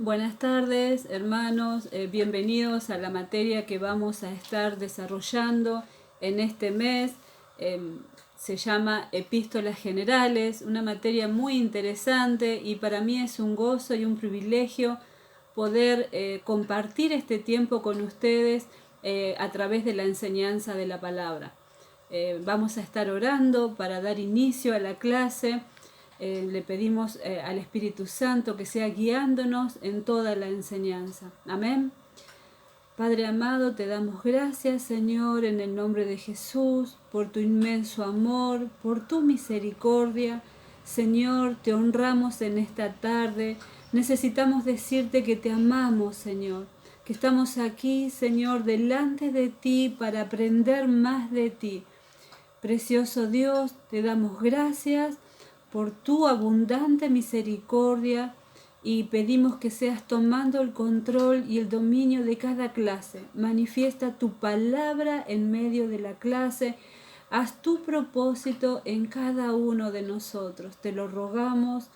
Buenas tardes, hermanos. Bienvenidos a la materia que vamos a estar desarrollando en este mes. Se llama Epístolas Generales, una materia muy interesante y para mí es un gozo y un privilegio poder compartir este tiempo con ustedes a través de la enseñanza de la palabra. Vamos a estar orando para dar inicio a la clase. Le pedimos al Espíritu Santo que sea guiándonos en toda la enseñanza. Amén. Padre amado, te damos gracias, Señor, en el nombre de Jesús, por tu inmenso amor, por tu misericordia. Señor, te honramos en esta tarde. Necesitamos decirte que te amamos, Señor, que estamos aquí, Señor, delante de ti para aprender más de ti. Precioso Dios, te damos gracias por tu abundante misericordia y pedimos que seas tomando el control y el dominio de cada clase. Manifiesta tu palabra en medio de la clase. Haz tu propósito en cada uno de nosotros. Te lo rogamos,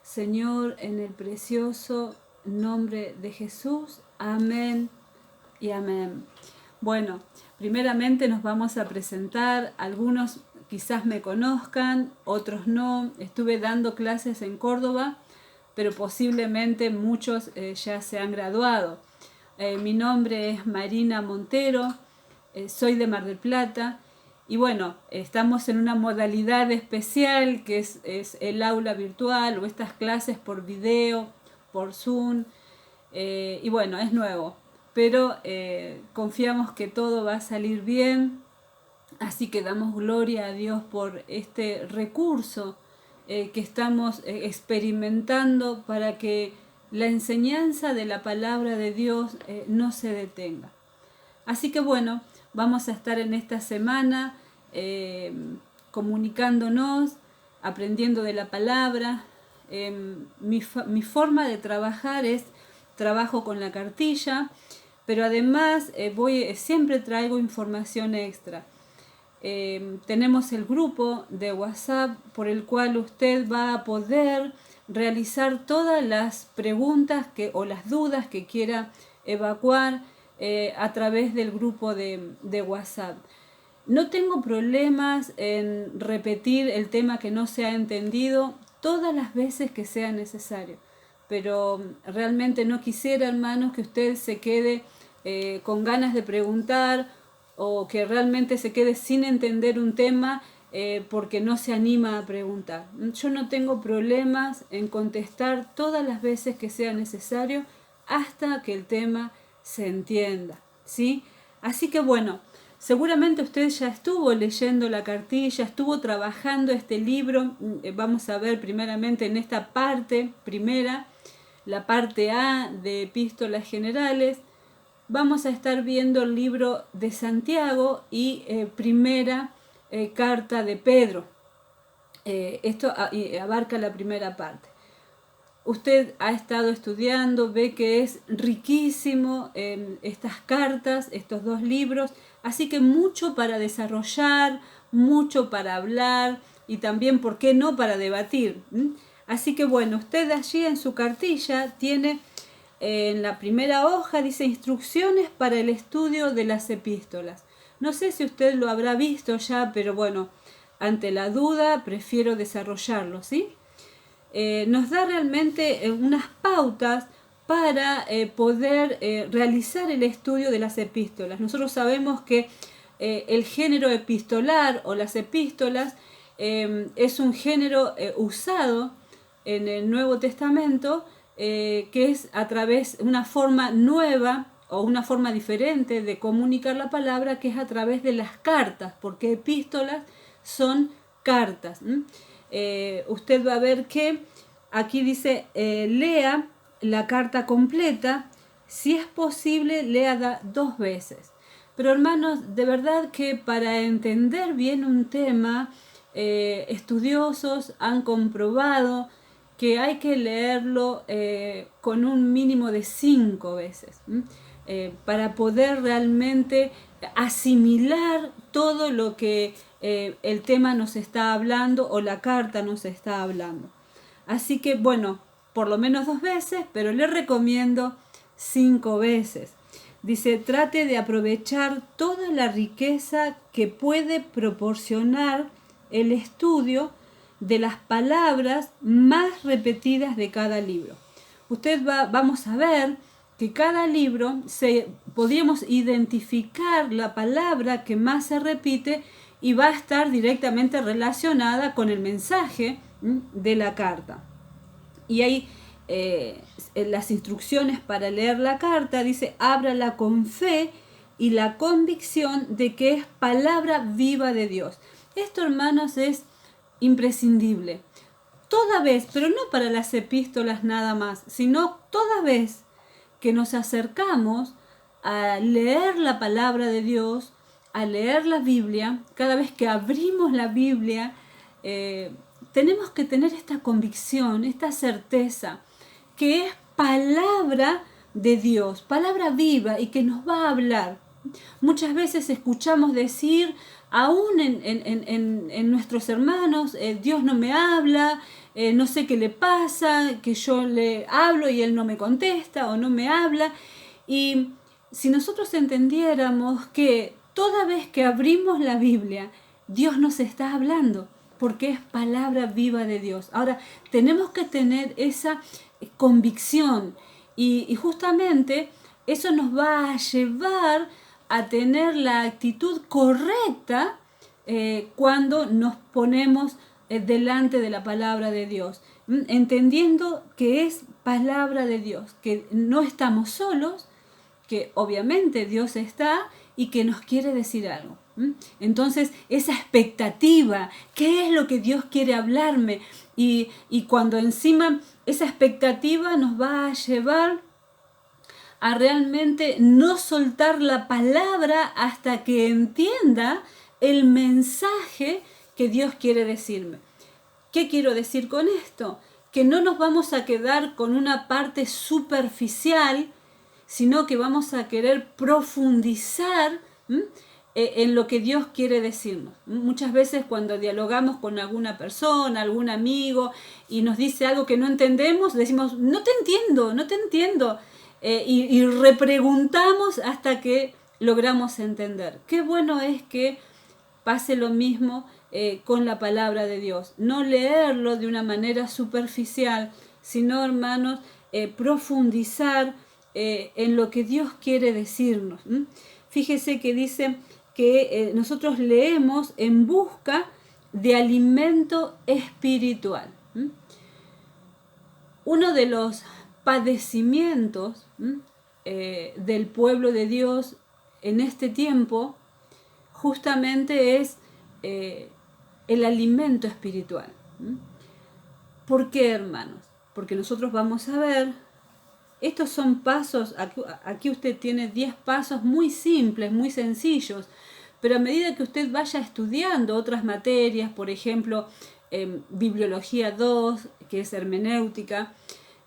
Señor, en el precioso nombre de Jesús. Amén y amén. Bueno, primeramente nos vamos a presentar. Algunos quizás me conozcan, otros no. Estuve dando clases en Córdoba, pero posiblemente muchos ya se han graduado. Mi nombre es Marina Montero, soy de Mar del Plata y bueno, estamos en una modalidad especial que es el aula virtual o estas clases por video, por Zoom y bueno, es nuevo, pero confiamos que todo va a salir bien. Así que damos gloria a Dios por este recurso que estamos experimentando para que la enseñanza de la palabra de Dios no se detenga. Así que bueno, vamos a estar en esta semana comunicándonos, aprendiendo de la palabra. Mi forma de trabajar es trabajo con la cartilla, pero además siempre traigo información extra. Tenemos el grupo de WhatsApp por el cual usted va a poder realizar todas las preguntas o las dudas que quiera evacuar a través del grupo de WhatsApp. No tengo problemas en repetir el tema que no se ha entendido todas las veces que sea necesario, pero realmente no quisiera, hermanos, que usted se quede con ganas de preguntar o que realmente se quede sin entender un tema porque no se anima a preguntar. Yo no tengo problemas en contestar todas las veces que sea necesario hasta que el tema se entienda, ¿sí? Así que bueno, seguramente usted ya estuvo leyendo la cartilla, estuvo trabajando este libro. Vamos a ver primeramente en esta parte primera, la parte A de Epístolas Generales. Vamos a estar viendo el libro de Santiago y primera carta de Pedro. Esto abarca la primera parte. Usted ha estado estudiando, ve que es riquísimo estas cartas, estos dos libros, así que mucho para desarrollar, mucho para hablar y también, ¿por qué no?, para debatir. Así que bueno, usted allí en su cartilla tiene, en la primera hoja dice instrucciones para el estudio de las epístolas. No sé si usted lo habrá visto ya, pero bueno, ante la duda prefiero desarrollarlo, ¿sí? Nos da realmente unas pautas para poder realizar el estudio de las epístolas. Nosotros sabemos que el género epistolar o las epístolas es un género usado en el Nuevo Testamento que es a través de una forma nueva o una forma diferente de comunicar la palabra, que es a través de las cartas, porque epístolas son cartas. Usted va a ver que aquí dice lea la carta completa, si es posible léala 2 veces. Pero hermanos, de verdad que para entender bien un tema, estudiosos han comprobado que hay que leerlo con un mínimo de 5 veces para poder realmente asimilar todo lo que el tema nos está hablando o la carta nos está hablando. Así que bueno, por lo menos 2 veces, pero le recomiendo 5 veces. Dice, trate de aprovechar toda la riqueza que puede proporcionar el estudio de las palabras más repetidas de cada libro. Vamos a ver que cada libro podríamos identificar la palabra que más se repite y va a estar directamente relacionada con el mensaje de la carta. Y ahí en las instrucciones para leer la carta dice, ábrala con fe y la convicción de que es palabra viva de Dios. Esto, hermanos, es imprescindible. Toda vez, pero no para las epístolas nada más, sino toda vez que nos acercamos a leer la palabra de Dios, a leer la Biblia, cada vez que abrimos la Biblia, tenemos que tener esta convicción, esta certeza, que es palabra de Dios, palabra viva y que nos va a hablar. Muchas veces escuchamos decir, aún en nuestros hermanos, Dios no me habla, no sé qué le pasa, que yo le hablo y Él no me contesta o no me habla. Y si nosotros entendiéramos que toda vez que abrimos la Biblia, Dios nos está hablando, porque es palabra viva de Dios. Ahora, tenemos que tener esa convicción y justamente eso nos va a llevar a tener la actitud correcta cuando nos ponemos delante de la palabra de Dios, entendiendo que es palabra de Dios, que no estamos solos, que obviamente Dios está y que nos quiere decir algo. Entonces, esa expectativa, ¿qué es lo que Dios quiere hablarme? Y cuando encima esa expectativa nos va a llevar a realmente no soltar la palabra hasta que entienda el mensaje que Dios quiere decirme. ¿Qué quiero decir con esto? Que no nos vamos a quedar con una parte superficial, sino que vamos a querer profundizar en lo que Dios quiere decirnos. Muchas veces cuando dialogamos con alguna persona, algún amigo, y nos dice algo que no entendemos, decimos, no te entiendo. Y repreguntamos hasta que logramos entender. Qué bueno es que pase lo mismo con la palabra de Dios. No leerlo de una manera superficial, sino, hermanos, profundizar en lo que Dios quiere decirnos. Fíjese que dice que nosotros leemos en busca de alimento espiritual. Uno de los padecimientos del pueblo de Dios en este tiempo justamente es el alimento espiritual. ¿Por qué, hermanos? Porque nosotros vamos a ver, estos son pasos, aquí usted tiene 10 pasos muy simples, muy sencillos, pero a medida que usted vaya estudiando otras materias, por ejemplo, Bibliología 2, que es hermenéutica,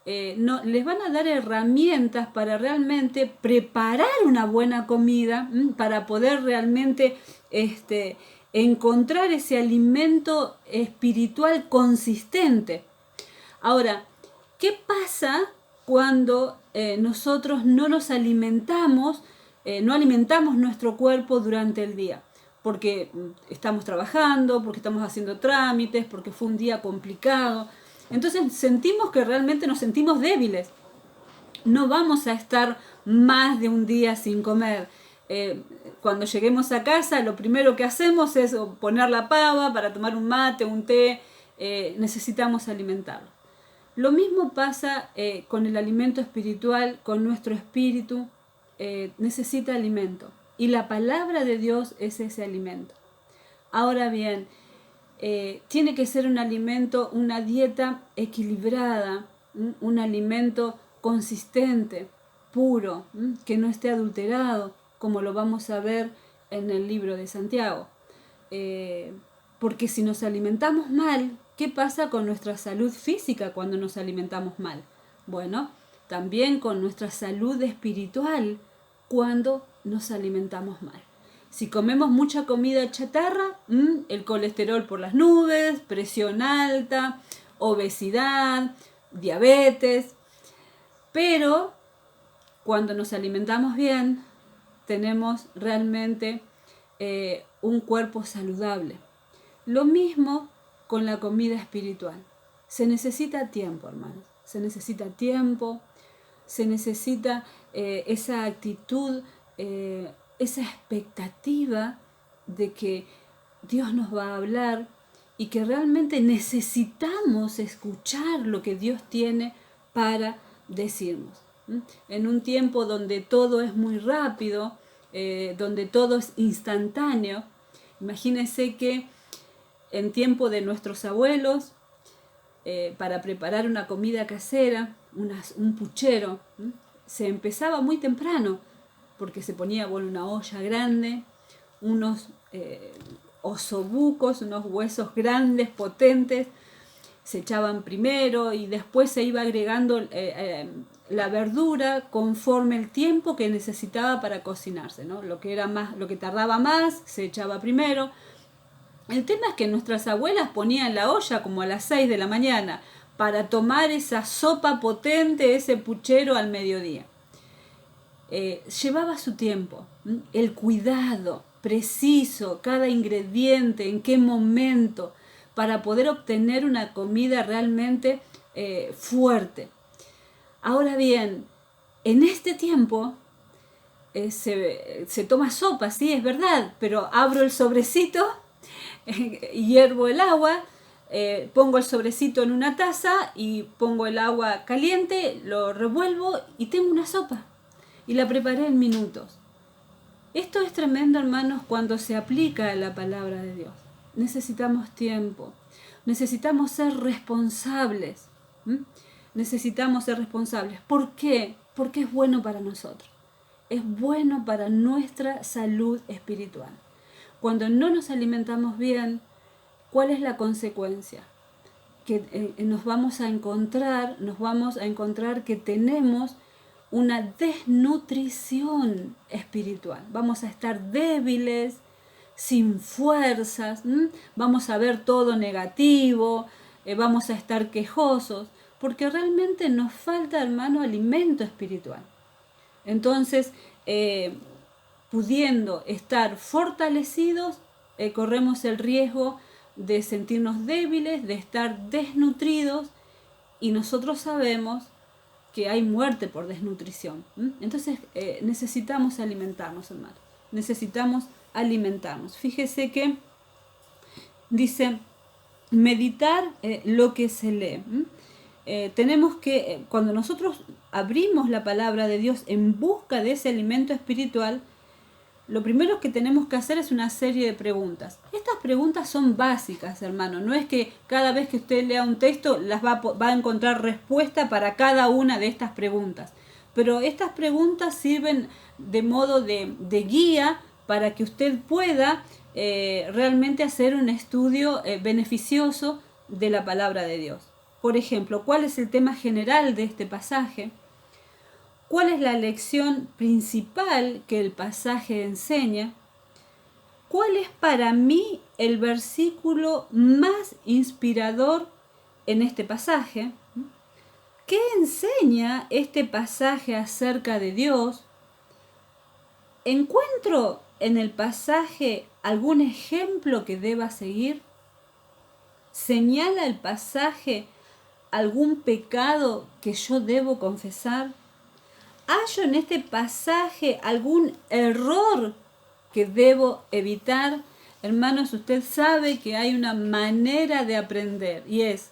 les van a dar herramientas para realmente preparar una buena comida, para poder realmente encontrar ese alimento espiritual consistente. Ahora, ¿qué pasa cuando nosotros no nos alimentamos, no alimentamos nuestro cuerpo durante el día? Porque estamos trabajando, porque estamos haciendo trámites, porque fue un día complicado. Entonces sentimos que realmente nos sentimos débiles. No vamos a estar más de un día sin comer. Cuando lleguemos a casa, lo primero que hacemos es poner la pava para tomar un mate, un té. Necesitamos alimentarlo. Lo mismo pasa con el alimento espiritual, con nuestro espíritu. Necesita alimento. Y la palabra de Dios es ese alimento. Ahora bien, tiene que ser un alimento, una dieta equilibrada, un alimento consistente, puro, que no esté adulterado, como lo vamos a ver en el libro de Santiago. Porque si nos alimentamos mal, ¿qué pasa con nuestra salud física cuando nos alimentamos mal? Bueno, también con nuestra salud espiritual cuando nos alimentamos mal. Si comemos mucha comida chatarra, el colesterol por las nubes, presión alta, obesidad, diabetes, pero cuando nos alimentamos bien, tenemos realmente un cuerpo saludable. Lo mismo con la comida espiritual. Se necesita tiempo, hermanos. Se necesita tiempo, se necesita esa actitud, esa expectativa de que Dios nos va a hablar y que realmente necesitamos escuchar lo que Dios tiene para decirnos. En un tiempo donde todo es muy rápido, donde todo es instantáneo, imagínense que en tiempo de nuestros abuelos, para preparar una comida casera, un puchero, se empezaba muy temprano, porque se ponía una olla grande, unos osobucos, unos huesos grandes, potentes, se echaban primero y después se iba agregando la verdura conforme el tiempo que necesitaba para cocinarse, ¿no? Lo que tardaba más se echaba primero. El tema es que nuestras abuelas ponían la olla como a las 6 de la mañana para tomar esa sopa potente, ese puchero al mediodía. Llevaba su tiempo, el cuidado preciso, cada ingrediente, en qué momento, para poder obtener una comida realmente fuerte. Ahora bien, en este tiempo se toma sopa, sí, es verdad, pero abro el sobrecito, hiervo el agua, pongo el sobrecito en una taza y pongo el agua caliente, lo revuelvo y tengo una sopa. Y la preparé en minutos. Esto es tremendo, hermanos, cuando se aplica la palabra de Dios. Necesitamos tiempo, necesitamos ser responsables. Necesitamos ser responsables. ¿Por qué? Porque es bueno para nosotros. Es bueno para nuestra salud espiritual. Cuando no nos alimentamos bien, ¿cuál es la consecuencia? Que nos vamos a encontrar que tenemos una desnutrición espiritual. Vamos a estar débiles, sin fuerzas, vamos a ver todo negativo, vamos a estar quejosos, porque realmente nos falta, hermano, alimento espiritual. Entonces, pudiendo estar fortalecidos, corremos el riesgo de sentirnos débiles, de estar desnutridos, y nosotros sabemos que hay muerte por desnutrición. Entonces necesitamos alimentarnos, hermano. Necesitamos alimentarnos. Fíjese que dice meditar lo que se lee. Tenemos que, cuando nosotros abrimos la palabra de Dios en busca de ese alimento espiritual, lo primero que tenemos que hacer es una serie de preguntas. Estas preguntas son básicas, hermano. No es que cada vez que usted lea un texto va a encontrar respuesta para cada una de estas preguntas. Pero estas preguntas sirven de modo de guía para que usted pueda realmente hacer un estudio beneficioso de la palabra de Dios. Por ejemplo, ¿cuál es el tema general de este pasaje? ¿Cuál es la lección principal que el pasaje enseña? ¿Cuál es para mí el versículo más inspirador en este pasaje? ¿Qué enseña este pasaje acerca de Dios? ¿Encuentro en el pasaje algún ejemplo que deba seguir? ¿Señala el pasaje algún pecado que yo debo confesar? ¿Hallo en este pasaje algún error que debo evitar? Hermanos, usted sabe que hay una manera de aprender y es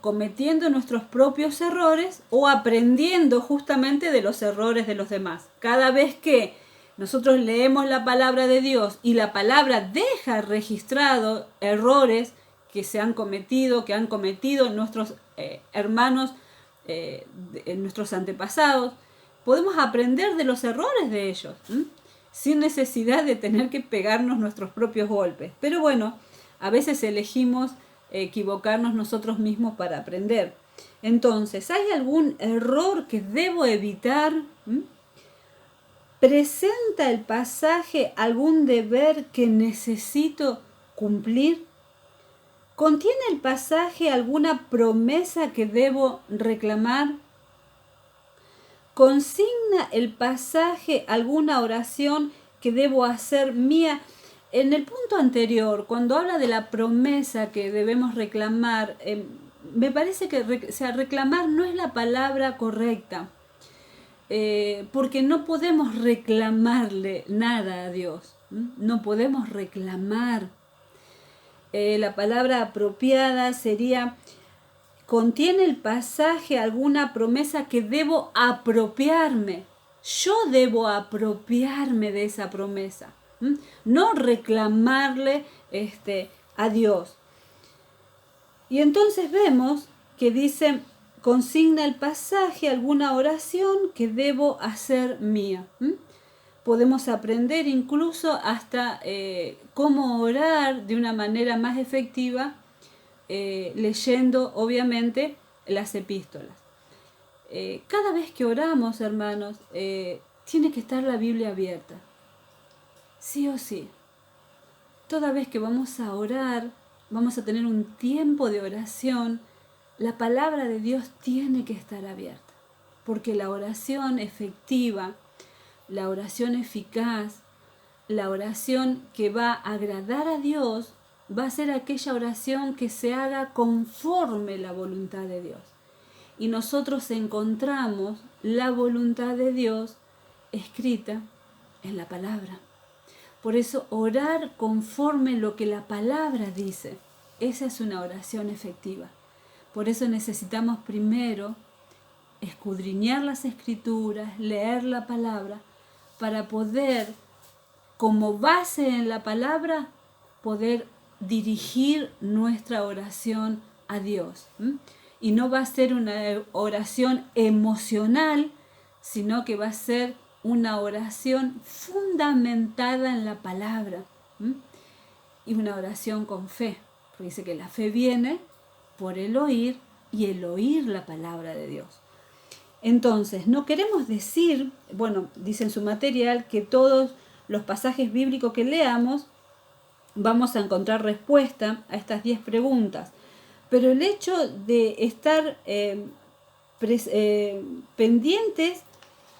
cometiendo nuestros propios errores o aprendiendo justamente de los errores de los demás. Cada vez que nosotros leemos la palabra de Dios y la palabra deja registrado errores que han cometido nuestros hermanos, nuestros antepasados, podemos aprender de los errores de ellos, sin necesidad de tener que pegarnos nuestros propios golpes. Pero bueno, a veces elegimos equivocarnos nosotros mismos para aprender. Entonces, ¿hay algún error que debo evitar? ¿Presenta el pasaje algún deber que necesito cumplir? ¿Contiene el pasaje alguna promesa que debo reclamar? ¿Consigna el pasaje alguna oración que debo hacer mía? En el punto anterior, cuando habla de la promesa que debemos reclamar, me parece que reclamar no es la palabra correcta, porque no podemos reclamarle nada a Dios. No podemos reclamar. La palabra apropiada sería: ¿contiene el pasaje alguna promesa que debo apropiarme? Yo debo apropiarme de esa promesa, no reclamarle a Dios. Y entonces vemos que dice: consigna el pasaje alguna oración que debo hacer mía. Podemos aprender incluso hasta cómo orar de una manera más efectiva, leyendo obviamente las epístolas. Cada vez que oramos, hermanos, tiene que estar la Biblia abierta, sí o sí. Toda vez que vamos a orar, vamos a tener un tiempo de oración, la palabra de Dios tiene que estar abierta, porque la oración efectiva, la oración eficaz, la oración que va a agradar a Dios, va a ser aquella oración que se haga conforme la voluntad de Dios. Y nosotros encontramos la voluntad de Dios escrita en la palabra. Por eso orar conforme lo que la palabra dice, esa es una oración efectiva. Por eso necesitamos primero escudriñar las escrituras, leer la palabra, para poder, como base en la palabra, poder dirigir nuestra oración a Dios. Y no va a ser una oración emocional, sino que va a ser una oración fundamentada en la palabra. Y una oración con fe, porque dice que la fe viene por el oír, y el oír la palabra de Dios. Entonces, no queremos decir, dice en su material, que todos los pasajes bíblicos que leamos vamos a encontrar respuesta a estas 10 preguntas. Pero el hecho de estar pendientes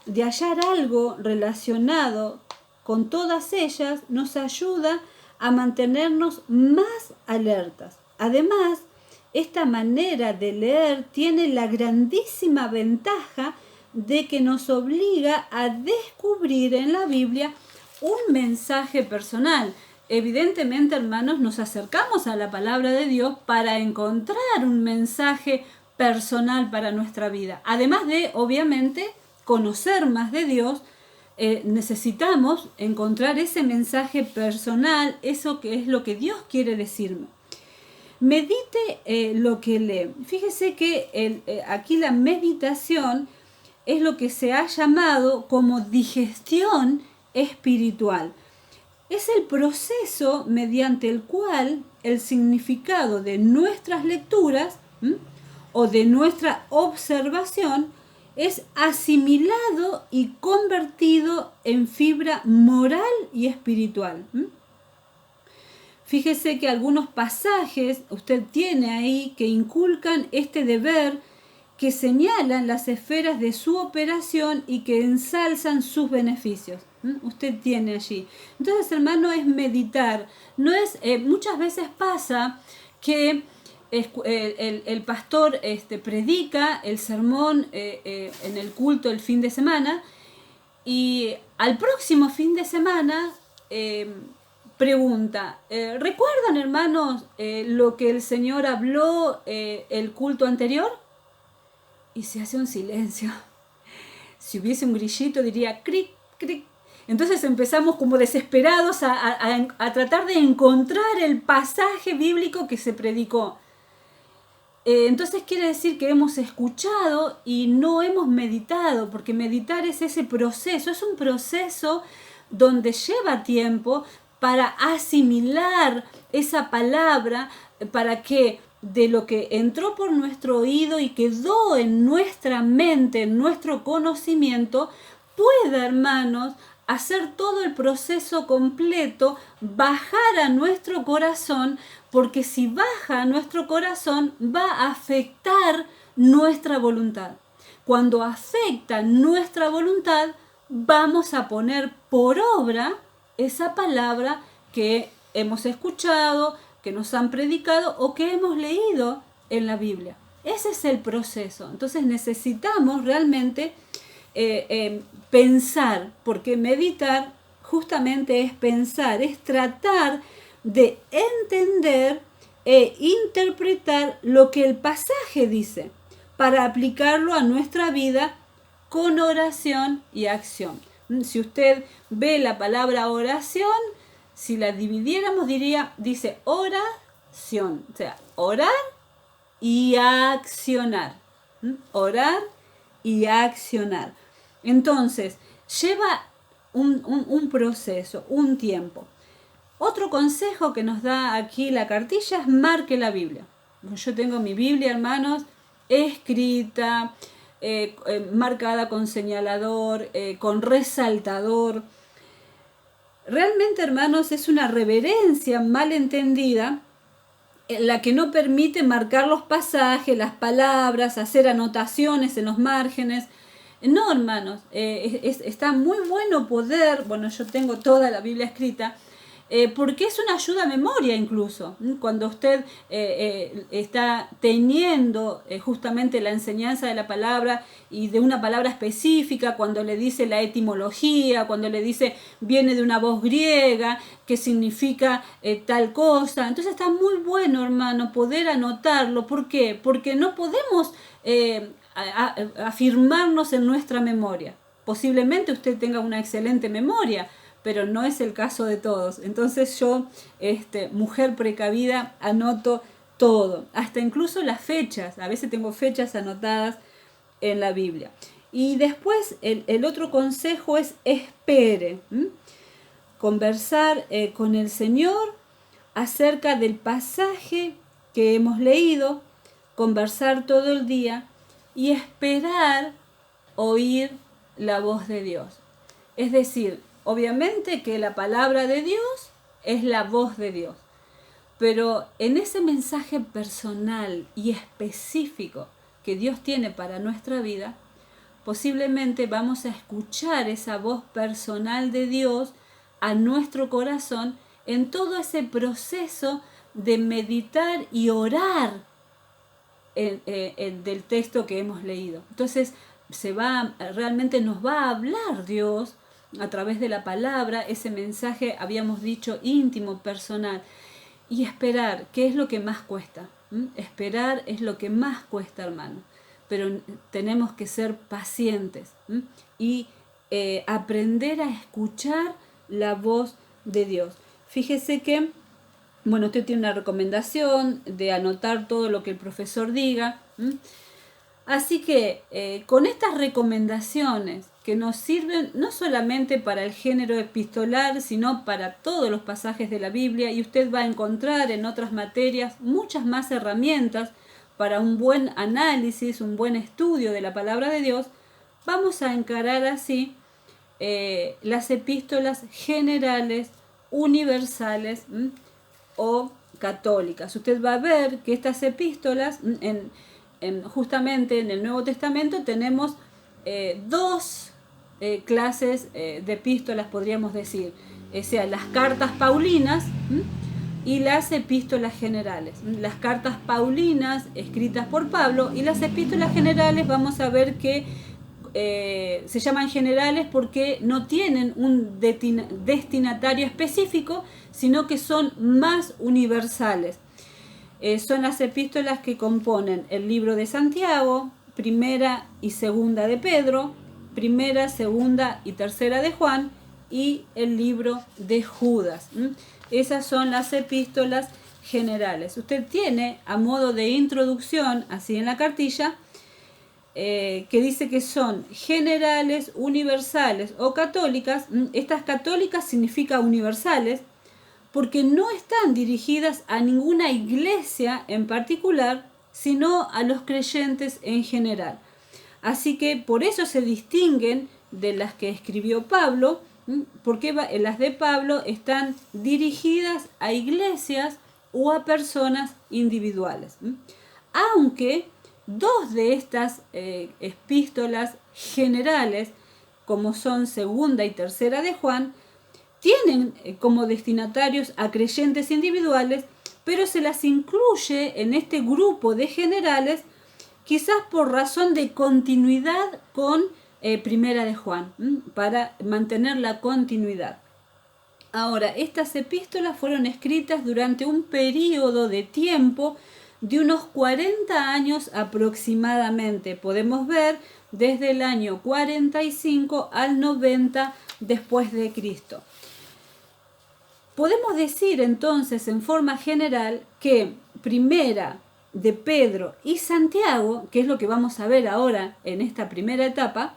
de hallar algo relacionado con todas ellas nos ayuda a mantenernos más alertas. Además, esta manera de leer tiene la grandísima ventaja de que nos obliga a descubrir en la Biblia un mensaje personal. Evidentemente, hermanos, nos acercamos a la palabra de Dios para encontrar un mensaje personal para nuestra vida. Además de, obviamente, conocer más de Dios, necesitamos encontrar ese mensaje personal, eso que es lo que Dios quiere decirme. Medite lo que lee. Fíjese que aquí la meditación es lo que se ha llamado como digestión espiritual. Es el proceso mediante el cual el significado de nuestras lecturas o de nuestra observación es asimilado y convertido en fibra moral y espiritual. Fíjese que algunos pasajes usted tiene ahí que inculcan este deber, que señalan las esferas de su operación y que ensalzan sus beneficios. Usted tiene allí. Entonces, hermano, es meditar. No es, muchas veces pasa que el pastor predica el sermón en el culto el fin de semana, y al próximo fin de semana pregunta: ¿recuerdan, hermanos, lo que el Señor habló el culto anterior? Y se hace un silencio. Si hubiese un grillito diría cric, cric. Entonces empezamos como desesperados a tratar de encontrar el pasaje bíblico que se predicó. Entonces quiere decir que hemos escuchado y no hemos meditado, porque meditar es ese proceso, es un proceso donde lleva tiempo para asimilar esa palabra, para que de lo que entró por nuestro oído y quedó en nuestra mente, en nuestro conocimiento, pueda, hermanos, hacer todo el proceso completo, bajar a nuestro corazón, porque si baja a nuestro corazón va a afectar nuestra voluntad. Cuando afecta nuestra voluntad, vamos a poner por obra esa palabra que hemos escuchado, que nos han predicado o que hemos leído en la Biblia. Ese es el proceso. Entonces necesitamos realmente pensar, porque meditar justamente es pensar, es tratar de entender e interpretar lo que el pasaje dice para aplicarlo a nuestra vida con oración y acción. Si usted ve la palabra oración, si la dividiéramos dice oración, o sea, orar y accionar. Orar y accionar. Entonces, lleva un proceso, un tiempo. Otro consejo que nos da aquí la cartilla es marque la Biblia. Yo tengo mi Biblia, hermanos, escrita, marcada con señalador, con resaltador. Realmente, hermanos, es una reverencia mal entendida la que no permite marcar los pasajes, las palabras, hacer anotaciones en los márgenes. No, hermanos, está muy bueno poder, bueno, yo tengo toda la Biblia escrita, porque es una ayuda a memoria incluso. Cuando usted está teniendo justamente la enseñanza de la palabra y de una palabra específica, cuando le dice la etimología, cuando le dice viene de una voz griega, que significa tal cosa. Entonces está muy bueno, hermano, poder anotarlo. ¿Por qué? Porque no podemos afirmarnos en nuestra memoria. Posiblemente usted tenga una excelente memoria, pero no es el caso de todos. Entonces yo, mujer precavida, anoto todo, hasta incluso las fechas. A veces tengo fechas anotadas en la Biblia. Y después el otro consejo es espere. Conversar con el Señor acerca del pasaje que hemos leído, conversar todo el día y esperar oír la voz de Dios. Es decir, obviamente que la palabra de Dios es la voz de Dios, pero en ese mensaje personal y específico que Dios tiene para nuestra vida, posiblemente vamos a escuchar esa voz personal de Dios a nuestro corazón en todo ese proceso de meditar y orar del texto que hemos leído. Entonces realmente nos va a hablar Dios a través de la palabra, ese mensaje, habíamos dicho, íntimo, personal. Y esperar, ¿qué es lo que más cuesta? Esperar es lo que más cuesta, hermano. Pero tenemos que ser pacientes y aprender a escuchar la voz de Dios. Fíjese que, bueno, usted tiene una recomendación de anotar todo lo que el profesor diga. Así que con estas recomendaciones que nos sirven no solamente para el género epistolar, sino para todos los pasajes de la Biblia, y usted va a encontrar en otras materias muchas más herramientas para un buen análisis, un buen estudio de la palabra de Dios, vamos a encarar así las epístolas generales, universales o católicas. Usted va a ver que estas epístolas, justamente en el Nuevo Testamento, tenemos dos clases de epístolas, podríamos decir, o sea, las cartas paulinas y las epístolas generales. Las cartas paulinas escritas por Pablo y las epístolas generales vamos a ver que se llaman generales porque no tienen un destinatario específico, sino que son más universales. Son las epístolas que componen el libro de Santiago, primera y segunda de Pedro, primera, segunda y tercera de Juan y el libro de Judas. Esas son las epístolas generales. Usted tiene, a modo de introducción, así en la cartilla, que dice que son generales, universales o católicas. Estas católicas significa universales, porque no están dirigidas a ninguna iglesia en particular, sino a los creyentes en general. Así que por eso se distinguen de las que escribió Pablo, Porque las de Pablo están dirigidas a iglesias o a personas individuales. Aunque dos de estas epístolas generales, como son segunda y tercera de Juan, tienen como destinatarios a creyentes individuales, pero se las incluye en este grupo de generales, quizás por razón de continuidad con primera de Juan, para mantener la continuidad. Ahora, estas epístolas fueron escritas durante un periodo de tiempo de unos 40 años aproximadamente. Podemos ver desde el año 45 al 90 después de Cristo. Podemos decir entonces en forma general que primera de Pedro y Santiago, que es lo que vamos a ver ahora en esta primera etapa,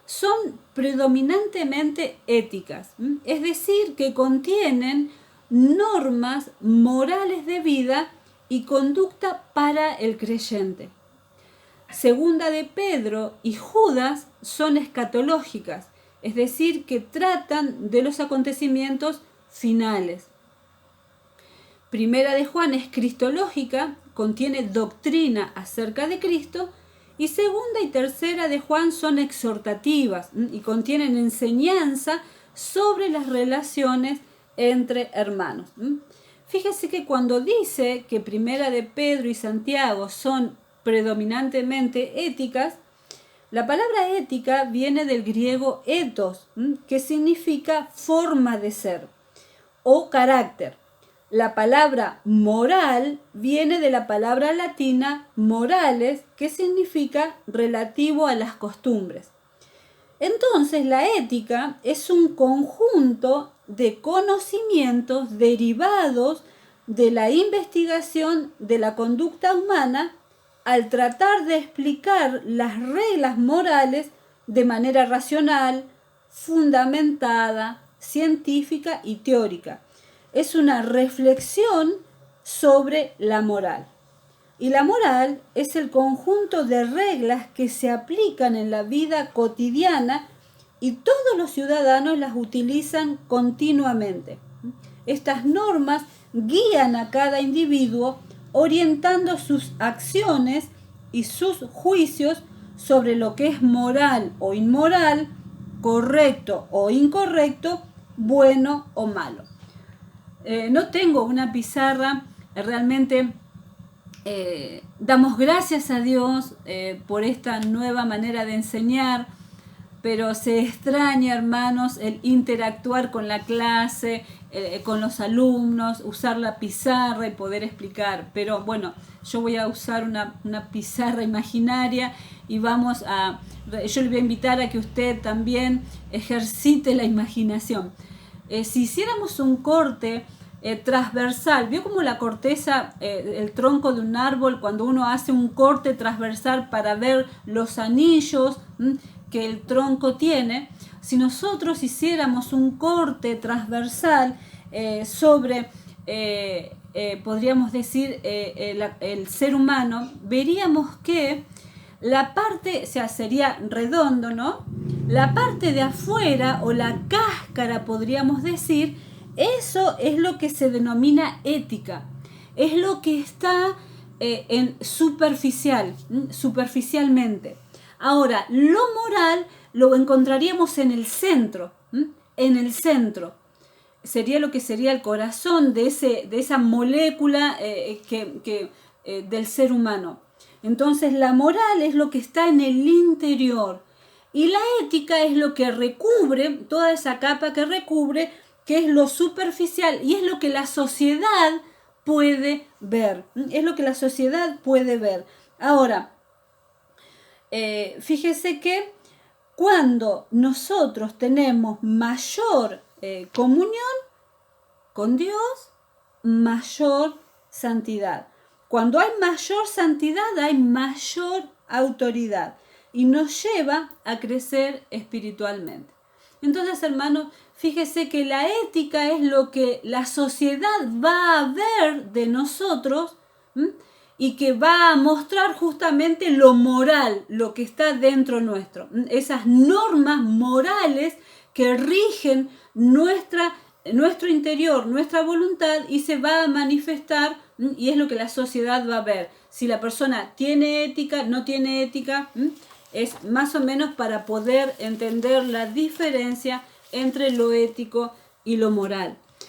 son predominantemente éticas, es decir, que contienen normas morales de vida y conducta para el creyente. Segunda de Pedro y Judas son escatológicas, es decir, que tratan de los acontecimientos finales. Primera de Juan es cristológica, contiene doctrina acerca de Cristo, y segunda y tercera de Juan son exhortativas y contienen enseñanza sobre las relaciones entre hermanos. Fíjese que cuando dice que primera de Pedro y Santiago son predominantemente éticas, la palabra ética viene del griego ethos, que significa forma de ser o carácter. La palabra moral viene de la palabra latina morales, que significa relativo a las costumbres. Entonces, la ética es un conjunto de conocimientos derivados de la investigación de la conducta humana al tratar de explicar las reglas morales de manera racional, fundamentada, científica y teórica. Es una reflexión sobre la moral. Y la moral es el conjunto de reglas que se aplican en la vida cotidiana y todos los ciudadanos las utilizan continuamente. Estas normas guían a cada individuo orientando sus acciones y sus juicios sobre lo que es moral o inmoral, correcto o incorrecto, bueno o malo. No tengo una pizarra, realmente damos gracias a Dios por esta nueva manera de enseñar, pero se extraña, hermanos, el interactuar con la clase, con los alumnos, usar la pizarra y poder explicar. Pero bueno, yo voy a usar una pizarra imaginaria y yo le voy a invitar a que usted también ejercite la imaginación. Si hiciéramos un corte transversal, ¿vio como la corteza, el tronco de un árbol, cuando uno hace un corte transversal para ver los anillos que el tronco tiene? Si nosotros hiciéramos un corte transversal sobre, podríamos decir, el ser humano, veríamos que la parte, o sea, sería redondo, ¿no? La parte de afuera o la cáscara, podríamos decir, eso es lo que se denomina ética. Es lo que está en superficialmente. Ahora, lo moral lo encontraríamos en el centro, en el centro. Sería lo que sería el corazón de esa molécula del ser humano. Entonces, la moral es lo que está en el interior y la ética es lo que recubre, toda esa capa que recubre, que es lo superficial y es lo que la sociedad puede ver. Es lo que la sociedad puede ver. Ahora, fíjese que cuando nosotros tenemos mayor comunión con Dios, mayor santidad. Cuando hay mayor santidad, hay mayor autoridad y nos lleva a crecer espiritualmente. Entonces, hermanos, fíjese que la ética es lo que la sociedad va a ver de nosotros y que va a mostrar justamente lo moral, lo que está dentro nuestro. Esas normas morales que rigen nuestro interior, nuestra voluntad, y se va a manifestar, y es lo que la sociedad va a ver. Si la persona tiene ética, no tiene ética, es más o menos para poder entender la diferencia entre lo ético y lo moral.